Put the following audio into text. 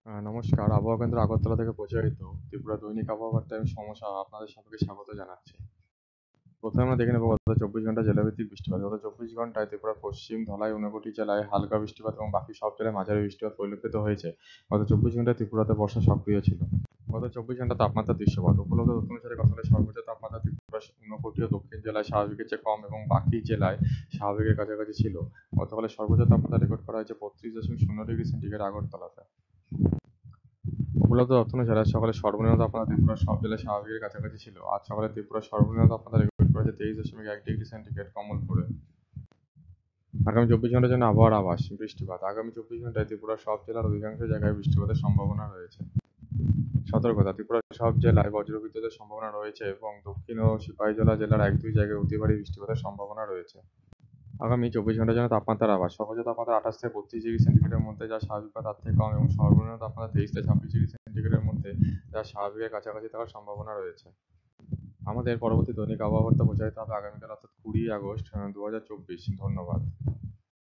নমস্কার, আবহাওয়া কেন্দ্র আগরতলা থেকে প্রচারিত ত্রিপুরা দৈনিক আবহাওয়া বার্তায় আমি সমস্যা আপনাদের সবাইকে স্বাগত জানাচ্ছি। প্রথমে আমরা দেখে নেব গত 24 ঘন্টা জেলাভিত্তিক বৃষ্টিপাত। গত 24 ঘন্টায় ত্রিপুরার পশ্চিম, ধলাই, ঊনকোটি জেলায় হালকা বৃষ্টিপাত এবং বাকি সব জেলায় মাঝারি বৃষ্টিপাত পরিলক্ষিত হয়েছে। গত 24 ঘন্টায় ত্রিপুরাতে বর্ষা সক্রিয় ছিল। গত 24 ঘন্টা তাপমাত্রা দৃশ্যপট। উপলব্ধ তথ্য অনুসারে গত কালের সর্বোচ্চ তাপমাত্রা ত্রিপুরার ঊনকোটি ও দক্ষিণ জেলায় স্বাভাবিকের চেয়ে কম এবং বাকি জেলায় স্বাভাবিকের কাছাকাছি ছিল। গতকালের সর্বোচ্চ তাপমাত্রা রেকর্ড করা হয়েছে 32.0 ডিগ্রি সেন্টিগ্রেড আগরতলাতে। উপলব্ধ তথ্য অনুসারে আজ সকালে সর্বনিম্ন তাপমাত্রা ত্রিপুরার সব জেলায় স্বাভাবিকের কাছাকাছি ছিল। আজ সকালে ত্রিপুরার সর্বনিম্ন তাপমাত্রা রেকর্ড করা হয়েছে 23.1 ডিগ্রি সেন্টিগ্রেড কমলপুরে। আগামী 24 ঘন্টার জন্য আবহাওয়ার আভাস। বৃষ্টিপাত। আগামী 24 ঘন্টায় ত্রিপুরার সব জেলার অধিকাংশ জায়গায় বৃষ্টিপাতের সম্ভাবনা রয়েছে। সতর্কতা। ত্রিপুরার সব জেলায় বজ্রবিদ্যুতের সম্ভাবনা রয়েছে এবং দক্ষিণ ও সিপাহীজলা জেলার 1-2 জায়গায় অতি ভারী বৃষ্টিপাতের সম্ভাবনা রয়েছে। আগামী 24 ঘন্টার জন্য তাপমাত্রার আভাস। সর্বোচ্চ তাপমাত্রা 28 থেকে 32 ডিগ্রি সেন্টিগ্রেডের মধ্যে, যা স্বাভাবিক বা তার থেকে কম, এবং সর্বনিম্ন তাপমাত্রা 23 থেকে 26 ডিগ্রি সেন্টিগ্রেডের মধ্যে, যা স্বাভাবিকের কাছাকাছি থাকার সম্ভাবনা রয়েছে। আমাদের পরবর্তী দৈনিক আবহাওয়া বার্তা প্রচারিত হবে আগামীকাল অর্থাৎ 20 আগস্ট 2024। ধন্যবাদ।